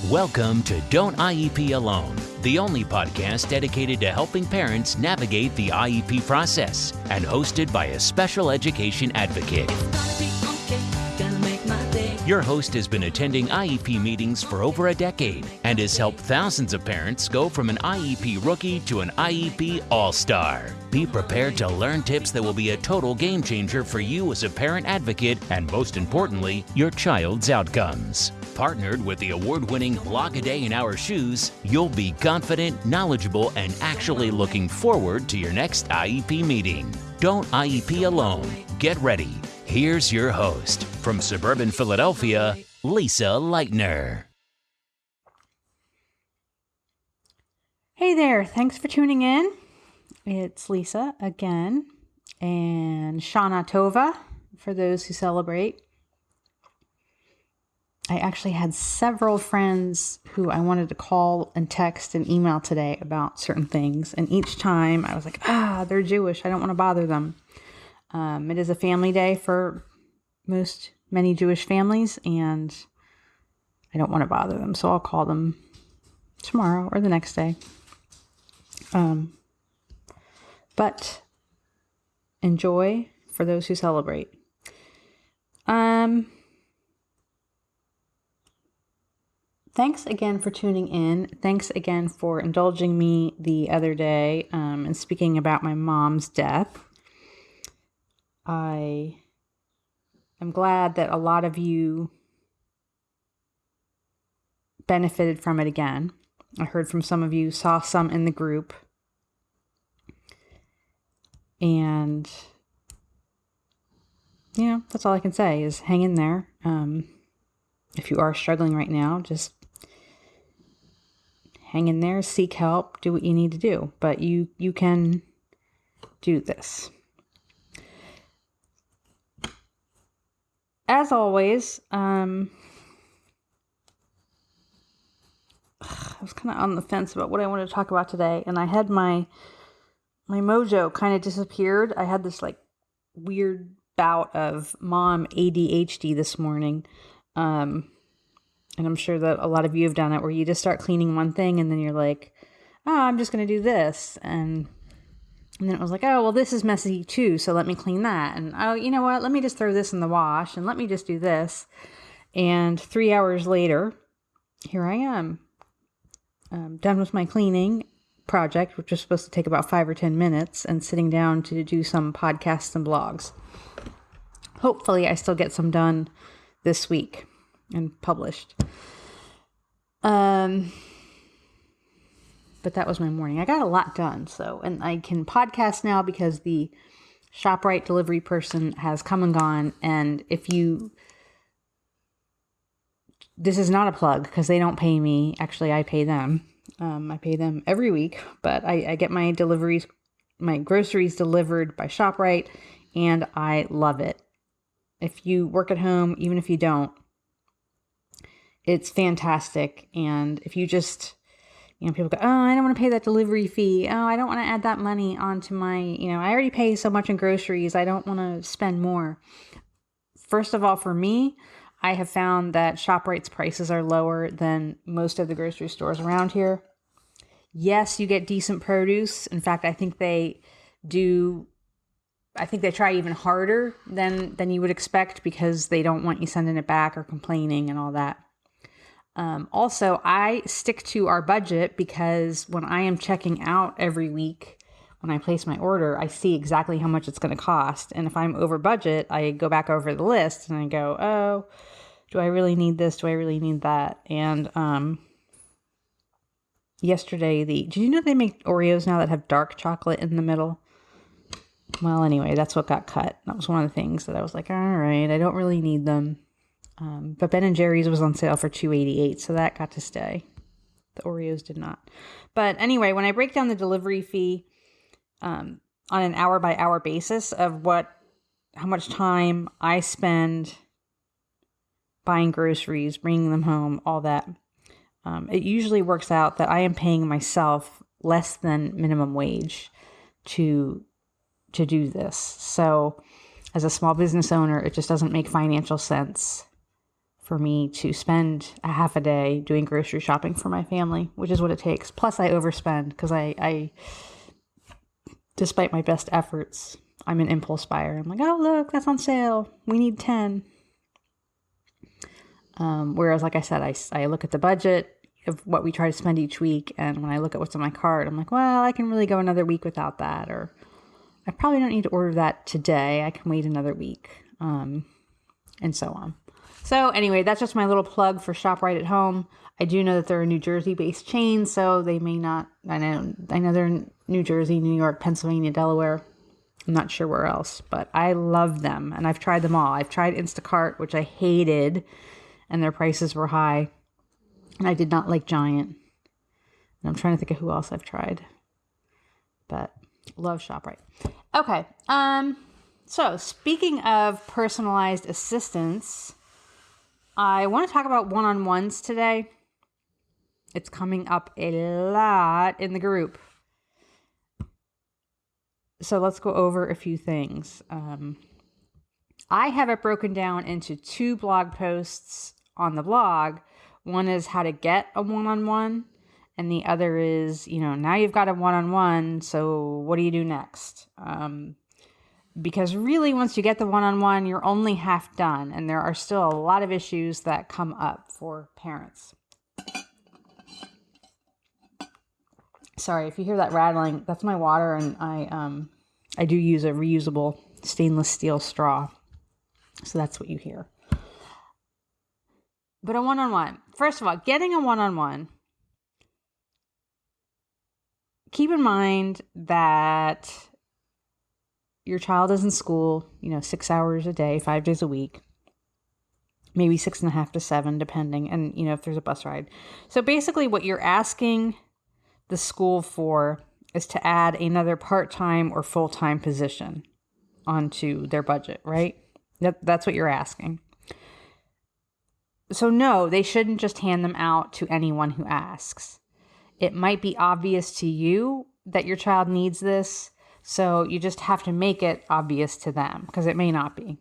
Welcome to Don't IEP Alone, the only podcast dedicated to helping parents navigate the IEP process and hosted by a special education advocate. Your host has been attending IEP meetings for over a decade and has helped thousands of parents go from an IEP rookie to an IEP all-star. Be prepared to learn tips that will be a total game changer for you as a parent advocate and, most importantly, your child's outcomes. Partnered with the award-winning Blog a Day in Our Shoes, you'll be confident, knowledgeable, and actually looking forward to your next IEP meeting. Don't IEP alone. Get ready. Here's your host, from suburban Philadelphia, Lisa Leitner. Hey there, thanks for tuning in. It's Lisa again, and Shana Tova for those who celebrate. I actually had several friends who I wanted to call and text and email today about certain things. And each time I was like, they're Jewish. I don't want to bother them. It is a family day for many Jewish families, and I don't want to bother them. So I'll call them tomorrow or the next day. But enjoy for those who celebrate. Thanks again for tuning in. Thanks again for indulging me the other day and speaking about my mom's death. I am glad that a lot of you benefited from it again. I heard from some of you, saw some in the group. And, that's all I can say is hang in there. If you are struggling right now, just hang in there, seek help, do what you need to do. But you can do this. As always, I was kind of on the fence about what I wanted to talk about today, and I had my mojo kind of disappeared. I had this weird bout of mom ADHD this morning. And I'm sure that a lot of you have done it, where you just start cleaning one thing and then you're like, I'm just going to do this. And then it was like, well, this is messy too, so let me clean that. And you know what? Let me just throw this in the wash and let me just do this. And 3 hours later, here I am. Done with my cleaning project, which was supposed to take about 5 or 10 minutes, and sitting down to do some podcasts and blogs. Hopefully I still get some done this week and published. But that was my morning. I got a lot done. And I can podcast now because the ShopRite delivery person has come and gone. And this is not a plug because they don't pay me. Actually, I pay them. I pay them every week, but I get my groceries delivered by ShopRite, and I love it. If you work at home, even if you don't, it's fantastic. And if you just, people go, I don't want to pay that delivery fee. I don't want to add that money onto my, I already pay so much in groceries. I don't want to spend more. First of all, for me, I have found that ShopRite's prices are lower than most of the grocery stores around here. Yes, you get decent produce. In fact, I think they try even harder than you would expect because they don't want you sending it back or complaining and all that. Also, I stick to our budget because when I am checking out every week, when I place my order, I see exactly how much it's going to cost. And if I'm over budget, I go back over the list and I go, do I really need this? Do I really need that? And yesterday, did you know they make Oreos now that have dark chocolate in the middle? Well, anyway, that's what got cut. That was one of the things that I was like, all right, I don't really need them. But Ben & Jerry's was on sale for $2.88, so that got to stay. The Oreos did not. But anyway, when I break down the delivery fee on an hour-by-hour basis of how much time I spend buying groceries, bringing them home, all that, it usually works out that I am paying myself less than minimum wage to do this. So as a small business owner, it just doesn't make financial sense for me to spend a half a day doing grocery shopping for my family, which is what it takes. Plus I overspend because I despite my best efforts, I'm an impulse buyer. I'm like, oh, look, that's on sale. We need 10. Whereas, like I said, I look at the budget of what we try to spend each week. And when I look at what's on my card, I'm like, well, I can really go another week without that. Or I probably don't need to order that today. I can wait another week, and so on. So anyway, that's just my little plug for Shop Right at Home. I do know that they're a New Jersey-based chain, so they may not, I know they're in New Jersey, New York, Pennsylvania, Delaware. I'm not sure where else, but I love them, and I've tried them all. I've tried Instacart, which I hated, and their prices were high, and I did not like Giant. And I'm trying to think of who else I've tried, but love ShopRite. Okay, so speaking of personalized assistance, I want to talk about one-on-ones today. It's coming up a lot in the group. So let's go over a few things. I have it broken down into 2 blog posts on the blog. One is how to get a one-on-one, and the other is, now you've got a one-on-one, so what do you do next? Because really, once you get the one-on-one, you're only half done, and there are still a lot of issues that come up for parents. Sorry, if you hear that rattling, that's my water, and I do use a reusable stainless steel straw, so that's what you hear. But a one-on-one, first of all, getting a one-on-one, keep in mind that your child is in school, 6 hours a day, 5 days a week, maybe 6.5 to 7, depending. And, if there's a bus ride. So basically what you're asking the school for is to add another part-time or full-time position onto their budget, right? That's what you're asking. So no, they shouldn't just hand them out to anyone who asks. It might be obvious to you that your child needs this, so you just have to make it obvious to them, because it may not be.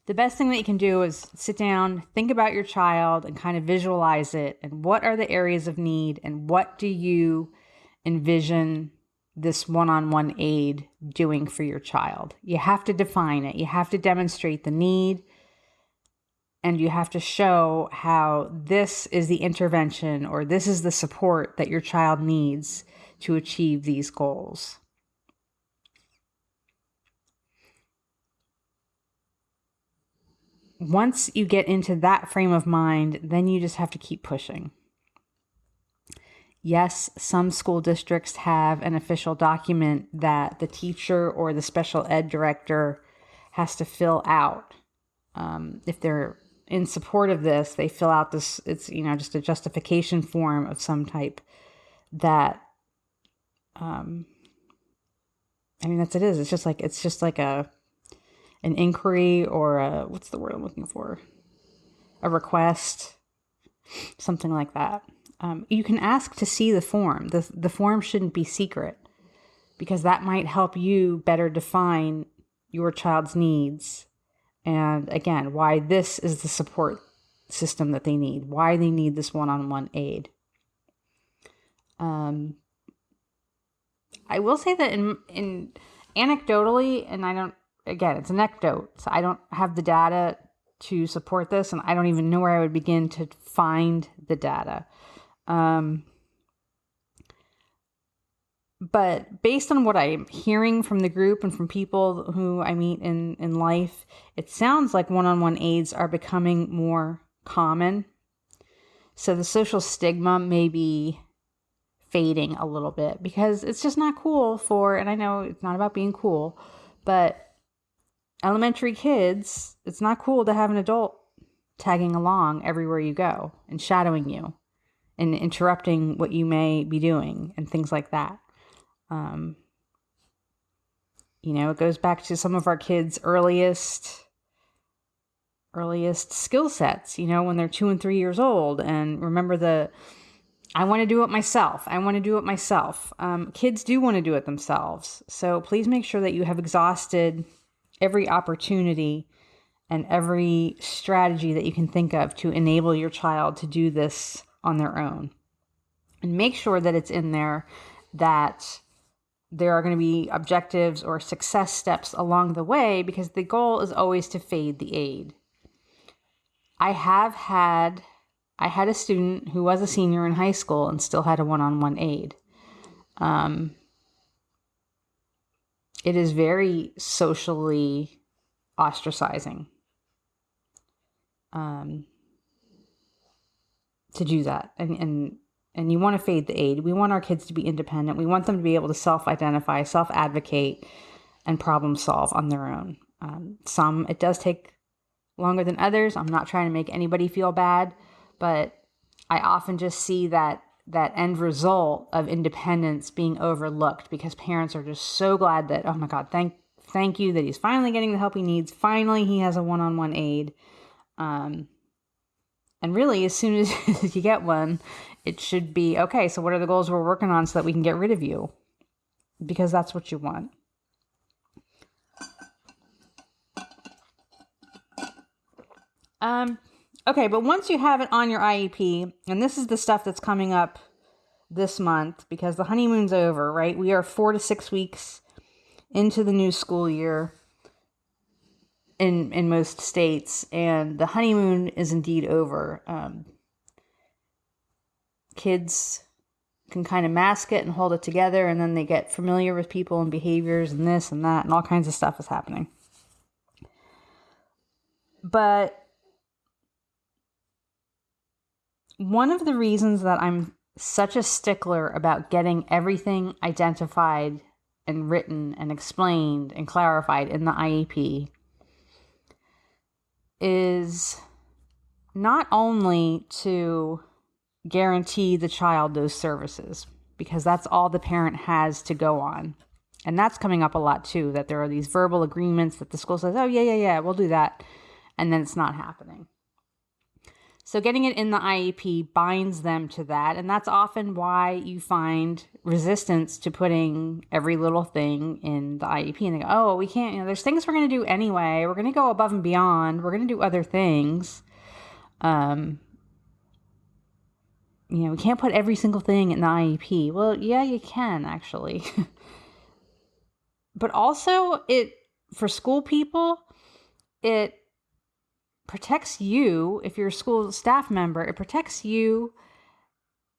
The best thing that you can do is sit down, think about your child, and kind of visualize it, and what are the areas of need, and what do you envision this one-on-one aid doing for your child? You have to define it. You have to demonstrate the need, and you have to show how this is the intervention or this is the support that your child needs to achieve these goals. Once you get into that frame of mind, then you just have to keep pushing. Yes, some school districts have an official document that the teacher or the special ed director has to fill out. If they're in support of this, they fill out this, it's, just a justification form of some type that, that's what it is. It's just like an inquiry or what's the word I'm looking for? A request, something like that. You can ask to see the form. The form shouldn't be secret, because that might help you better define your child's needs. And again, why this is the support system that they need, why they need this one-on-one aid. I will say that in anecdotally, and it's an anecdote, so I don't have the data to support this, and I don't even know where I would begin to find the data. But based on what I'm hearing from the group and from people who I meet in life, it sounds like one-on-one aids are becoming more common. So the social stigma may be fading a little bit, because it's just not cool and I know it's not about being cool, but elementary kids, it's not cool to have an adult tagging along everywhere you go and shadowing you and interrupting what you may be doing and things like that. It goes back to some of our kids' earliest skill sets, when they're 2 and 3 years old. And remember I want to do it myself. Kids do want to do it themselves. So please make sure that you have exhausted every opportunity and every strategy that you can think of to enable your child to do this on their own. And make sure that it's in there that there are going to be objectives or success steps along the way, because the goal is always to fade the aid. I had a student who was a senior in high school and still had a one-on-one aid. It is very socially ostracizing to do that. And you want to fade the aid. We want our kids to be independent. We want them to be able to self-identify, self-advocate, and problem solve on their own. Some, it does take longer than others. I'm not trying to make anybody feel bad, but I often just see that end result of independence being overlooked because parents are just so glad that, oh my God, thank you that he's finally getting the help he needs. Finally, he has a one-on-one aid. And really, as soon as you get one, it should be, okay, so what are the goals we're working on so that we can get rid of you? Because that's what you want. Okay, but once you have it on your IEP, and this is the stuff that's coming up this month because the honeymoon's over, right? We are 4 to 6 weeks into the new school year in most states, and the honeymoon is indeed over. Kids can kind of mask it and hold it together, and then they get familiar with people and behaviors and this and that, and all kinds of stuff is happening. But one of the reasons that I'm such a stickler about getting everything identified and written and explained and clarified in the IEP is not only to guarantee the child those services, because that's all the parent has to go on. And that's coming up a lot too, that there are these verbal agreements that the school says, oh, yeah, we'll do that. And then it's not happening. So getting it in the IEP binds them to that. And that's often why you find resistance to putting every little thing in the IEP. And they go, oh, we can't, there's things we're going to do anyway. We're going to go above and beyond. We're going to do other things. We can't put every single thing in the IEP. Well, yeah, you can actually. But also for school people, it protects you. If you're a school staff member, it protects you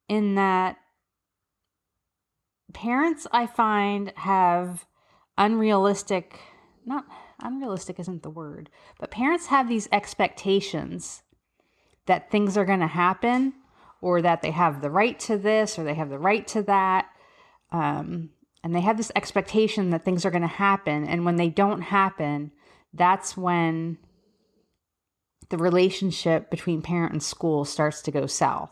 in that parents, I find, have not unrealistic isn't the word, but parents have these expectations that things are going to happen, or that they have the right to this, or they have the right to that. And they have this expectation that things are going to happen. And when they don't happen, that's when the relationship between parent and school starts to go south.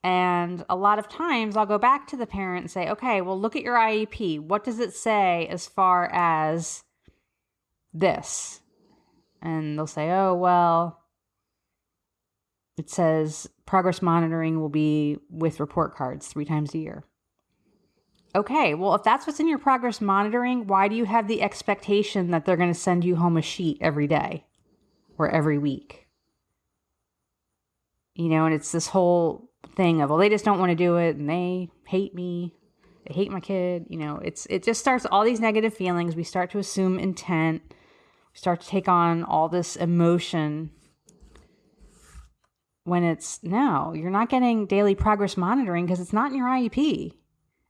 And a lot of times I'll go back to the parent and say, okay, well, look at your IEP. What does it say as far as this? And they'll say, oh, well, it says progress monitoring will be with report cards 3 times a year. Okay, well, if that's what's in your progress monitoring, why do you have the expectation that they're going to send you home a sheet every day or every week? And it's this whole thing of, well, they just don't want to do it, and they hate me. They hate my kid. It just starts all these negative feelings. We start to assume intent. We start to take on all this emotion when no, you're not getting daily progress monitoring because it's not in your IEP.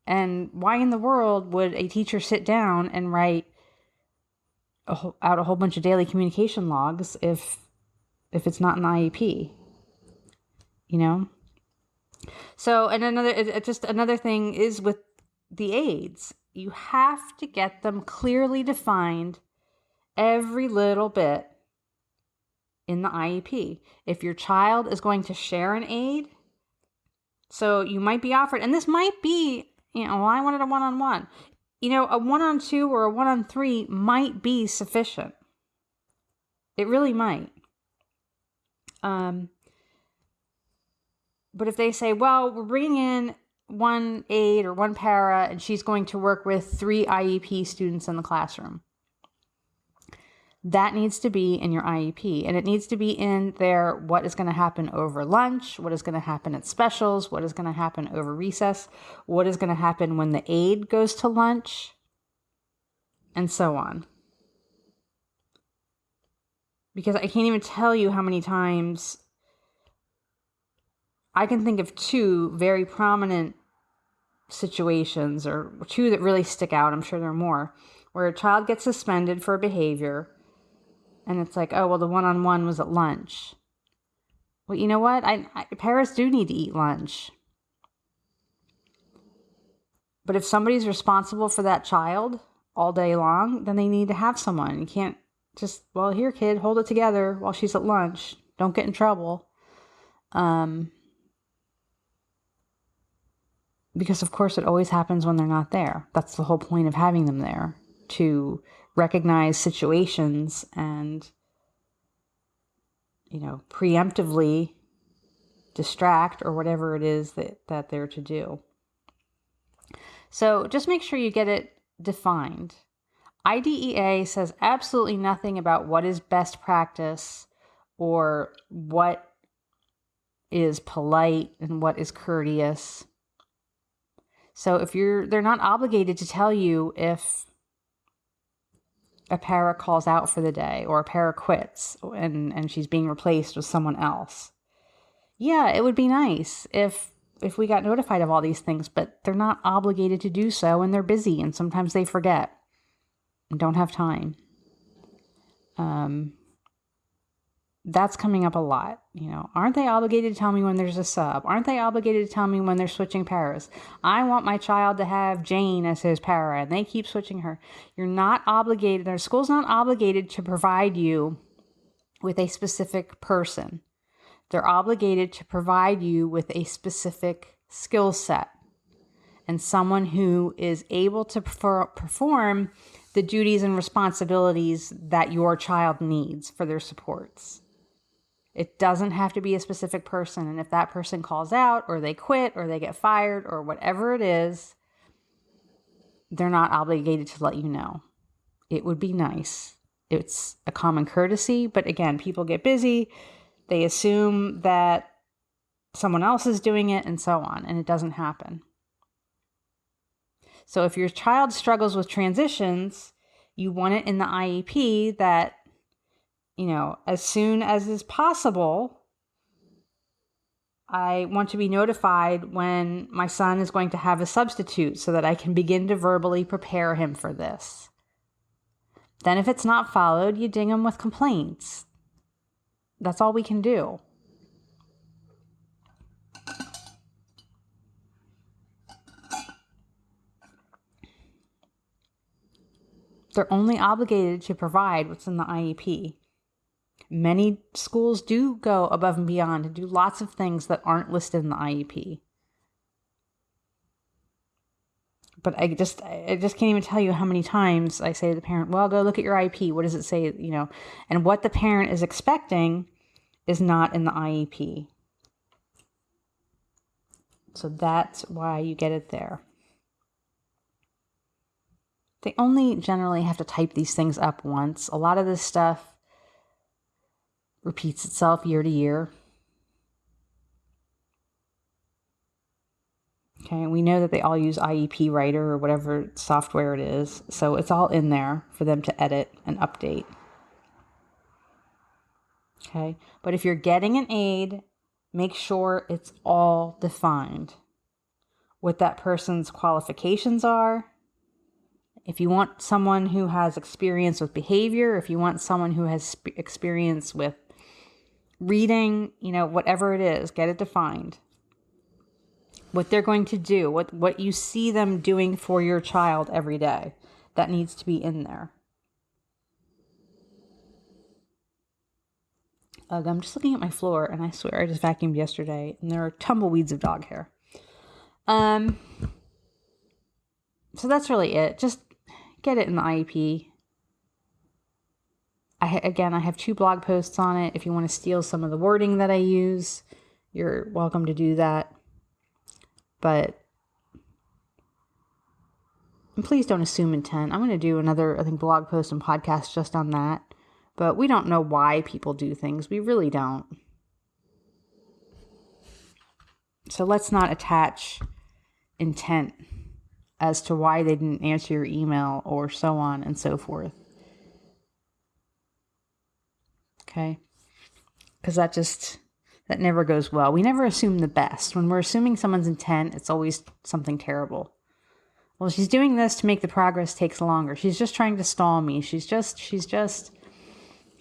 And why in the world would a teacher sit down and write out a whole bunch of daily communication logs if it's not in the IEP? So, and another thing is with the aids. You have to get them clearly defined, every little bit, in the IEP. If your child is going to share an aid, so you might be offered, and this might be, I wanted a one-on-one. A 1-on-2 or a 1-on-3 might be sufficient. It really might. But if they say, well, we're bringing in one aide or one para, and she's going to work with 3 IEP students in the classroom, That needs to be in your IEP, and it needs to be in there what is going to happen over lunch, what is going to happen at specials, what is going to happen over recess, what is going to happen when the aide goes to lunch, and so on. Because I can't even tell you how many times I can think of two very prominent situations, or two that really stick out, I'm sure there are more, where a child gets suspended for behavior. And it's like, oh, well, the one-on-one was at lunch. Well, you know what? Parents do need to eat lunch. But if somebody's responsible for that child all day long, then they need to have someone. You can't just, well, here, kid, hold it together while she's at lunch. Don't get in trouble. Because, of course, it always happens when they're not there. That's the whole point of having them there, to recognize situations and, preemptively distract or whatever it is that they're to do. So just make sure you get it defined. IDEA says absolutely nothing about what is best practice or what is polite and what is courteous. So they're not obligated to tell you if a para calls out for the day or a para quits and she's being replaced with someone else. Yeah, it would be nice if we got notified of all these things, but they're not obligated to do so, and they're busy, and sometimes they forget and don't have time. That's coming up a lot. Aren't they obligated to tell me when there's a sub? Aren't they obligated to tell me when they're switching paras? I want my child to have Jane as his para, and they keep switching her. You're not obligated. Their school's not obligated to provide you with a specific person. They're obligated to provide you with a specific skill set and someone who is able to perform the duties and responsibilities that your child needs for their supports. It doesn't have to be a specific person. And if that person calls out or they quit or they get fired or whatever it is, they're not obligated to let you know. It would be nice. It's a common courtesy. But again, people get busy. They assume that someone else is doing it and so on. And it doesn't happen. So if your child struggles with transitions, you want it in the IEP that, as soon as is possible, I want to be notified when my son is going to have a substitute so that I can begin to verbally prepare him for this. Then if it's not followed, you ding him with complaints. That's all we can do. They're only obligated to provide what's in the IEP. Many schools do go above and beyond and do lots of things that aren't listed in the IEP. But I just can't even tell you how many times I say to the parent, well, go look at your IEP. What does it say? And what the parent is expecting is not in the IEP. So that's why you get it there. They only generally have to type these things up once. A lot of this stuff repeats itself year to year. Okay, we know that they all use IEP Writer or whatever software it is. So it's all in there for them to edit and update. Okay, but if you're getting an aide, make sure it's all defined. What that person's qualifications are. If you want someone who has experience with behavior, if you want someone who has experience with reading, whatever it is, get it defined. What they're going to do, what you see them doing for your child every day, that needs to be in there. I'm just looking at my floor, and I swear I just vacuumed yesterday, and there are tumbleweeds of dog hair. So that's really it. Just get it in the IEP. I have 2 blog posts on it. If you want to steal some of the wording that I use, you're welcome to do that. But please don't assume intent. I'm going to do another, blog post and podcast just on that, But we don't know why people do things. We really don't. So let's not attach intent as to why they didn't answer your email or so on and so forth. Okay? Because that never goes well. We never assume the best. When we're assuming someone's intent, it's always something terrible. Well, she's doing this to make the progress takes longer. She's just trying to stall me. She's just,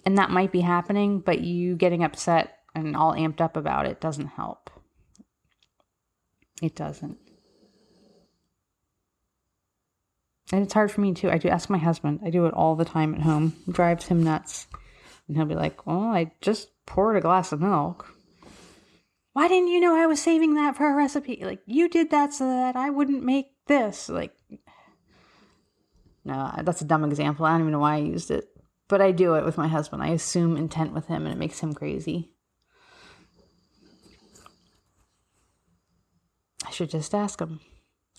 and that might be happening, but you getting upset and all amped up about it doesn't help. It doesn't. And it's hard for me too. I do ask my husband. I do it all the time at home. It drives him nuts. And he'll be like, well, I just poured a glass of milk. Why didn't you know I was saving that for a recipe? Like, you did that so that I wouldn't make this. Like, no, that's a dumb example. I don't even know why I used it. But I do it with my husband. I assume intent with him and it makes him crazy. I should just ask him.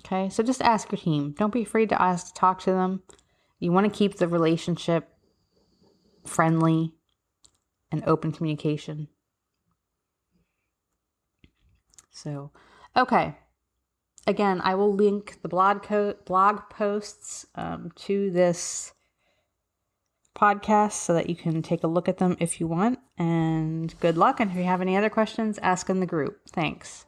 Okay, so just ask your team. Don't be afraid to talk to them. You want to keep the relationship friendly and open communication. So, okay. Again, I will link the blog posts to this podcast so that you can take a look at them if you want. And good luck. And if you have any other questions, ask in the group. Thanks.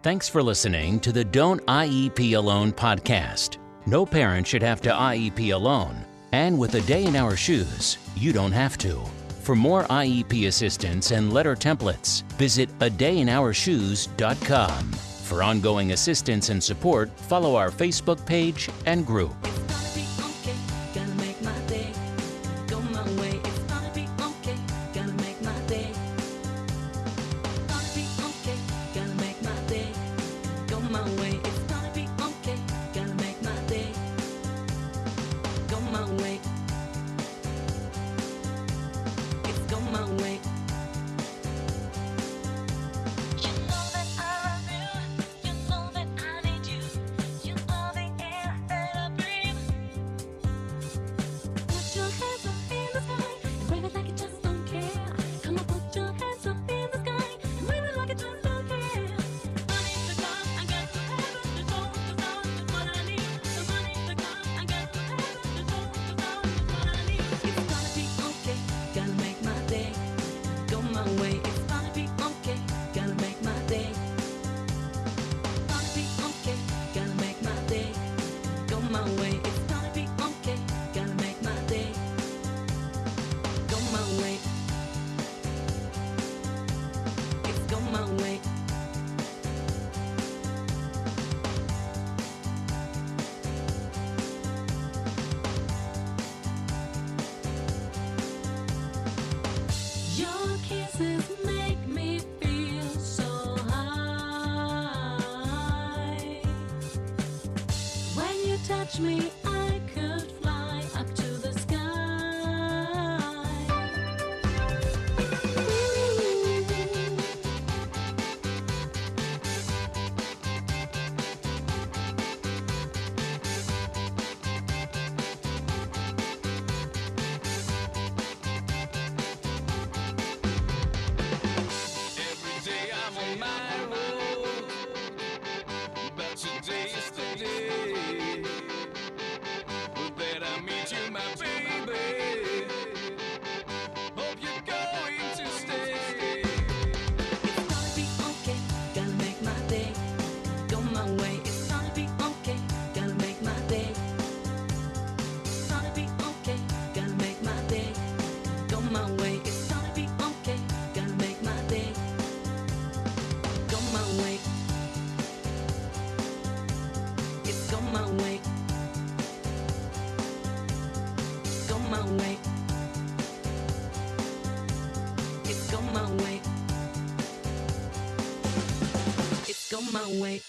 Thanks for listening to the Don't IEP Alone podcast. No parent should have to IEP alone. And with a day in our shoes, you don't have to. For more IEP assistance and letter templates, visit adayinourshoes.com. For ongoing assistance and support, follow our Facebook page and group. Me, I could fly up to the sky. Every day I'm on my road, but today is the day that I meet you, my baby. Hope you're going to stay. It's gonna be okay, gonna make my day. Go my way, it's gonna be okay, gonna make my day. It's gonna be okay, gonna make my day. Go my way, it's gonna be okay, gonna make my day. Go my way. It's go my way. My way. It's go my way. It's go my way.